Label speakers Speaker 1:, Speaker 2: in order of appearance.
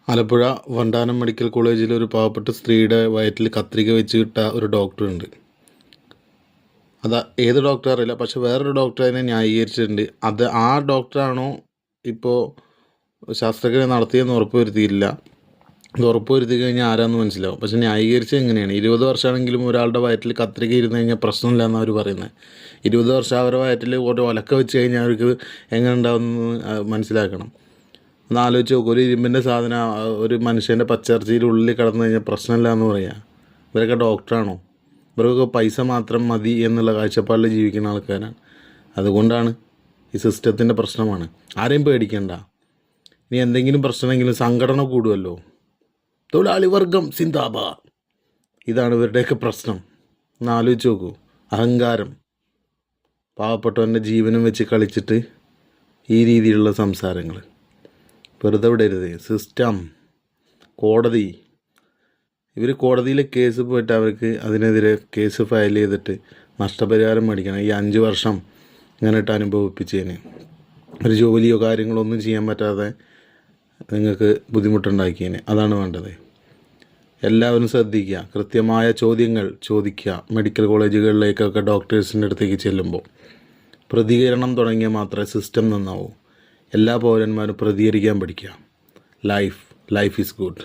Speaker 1: Alappuzha Vandanam medical കോളേജിൽ ഒരു പാവപ്പെട്ട സ്ത്രീയുടെ വയറ്റിൽ കത്രിക വെച്ച് കിട്ട ഒരു ഡോക്ടറുണ്ട്. ഏത് ഡോക്ടർ അറിയില്ല, പക്ഷെ വേറൊരു ഡോക്ടർ അതിനെ ന്യായീകരിച്ചിട്ടുണ്ട്. ആ ഡോക്ടറാണോ ഇപ്പോൾ ശസ്ത്രക്രിയ നടത്തിയെന്ന് ഉറപ്പ് വരുത്തിയില്ല. ഇത് ഉറപ്പ് വരുത്തി കഴിഞ്ഞാൽ ആരാന്ന് മനസ്സിലാവും. പക്ഷെ ന്യായീകരിച്ചത് എങ്ങനെയാണ്? 20 വർഷമാണെങ്കിലും ഒരാളുടെ വയറ്റിൽ കത്രിക ഇരുന്ന് കഴിഞ്ഞാൽ പ്രശ്നമില്ല എന്നാണ് അവർ പറയുന്നത്. 20 വർഷം അവരുടെ വയറ്റിൽ ഒരു ഒലക്ക വെച്ച് കഴിഞ്ഞാൽ അവർക്ക് എങ്ങനെ ഉണ്ടാവുമെന്ന് മനസ്സിലാക്കണം. ഒന്ന് ആലോചിച്ച് നോക്കും. ഒരു ഇരുമ്പിൻ്റെ സാധനം ഒരു മനുഷ്യൻ്റെ പച്ചിറച്ചിയിൽ ഉള്ളിൽ കിടന്നു കഴിഞ്ഞാൽ പ്രശ്നമില്ല എന്ന് പറയാം. ഇവരൊക്കെ ഡോക്ടറാണോ? ഇവർക്കൊക്കെ പൈസ മാത്രം മതി എന്നുള്ള കാഴ്ചപ്പാടിൽ ജീവിക്കുന്ന ആൾക്കാരാണ്. അതുകൊണ്ടാണ് ഈ സിസ്റ്റത്തിൻ്റെ പ്രശ്നമാണ്. ആരെയും പേടിക്കണ്ട. ഇനി എന്തെങ്കിലും പ്രശ്നമെങ്കിലും സംഘടന കൂടുമല്ലോ. തൊഴിലാളി വർഗം സിന്ദാബാദ്, ഇതാണ് ഇവരുടെയൊക്കെ പ്രശ്നം. ഒന്ന് ആലോചിച്ച് നോക്കൂ. അഹങ്കാരം, പാവപ്പെട്ടവൻ്റെ ജീവനും വെച്ച് കളിച്ചിട്ട് ഈ രീതിയിലുള്ള സംസാരങ്ങൾ വെറുതെ വിടരുത്. സിസ്റ്റം, കോടതി, ഇവർ കോടതിയിൽ കേസ് പോയിട്ട് അവർക്ക് അതിനെതിരെ കേസ് ഫയൽ ചെയ്തിട്ട് നഷ്ടപരിഹാരം മേടിക്കണം. ഈ 5 വർഷം ഇങ്ങനെയിട്ട് അനുഭവിപ്പിച്ചതിന് ഒരു ജോലിയോ കാര്യങ്ങളോ ഒന്നും ചെയ്യാൻ പറ്റാതെ നിങ്ങൾക്ക് ബുദ്ധിമുട്ടുണ്ടാക്കിയതിന്. അതാണ് വേണ്ടത്. എല്ലാവരും ശ്രദ്ധിക്കുക. കൃത്യമായ ചോദ്യങ്ങൾ ചോദിക്കുക. മെഡിക്കൽ കോളേജുകളിലേക്കൊക്കെ ഡോക്ടേഴ്സിൻ്റെ അടുത്തേക്ക് ചെല്ലുമ്പോൾ പ്രതികരണം തുടങ്ങിയാൽ മാത്രമേ സിസ്റ്റം നന്നാവൂ. എല്ലാ പൗരന്മാരും പ്രതികരിക്കാൻ പഠിക്കുക. Life is good.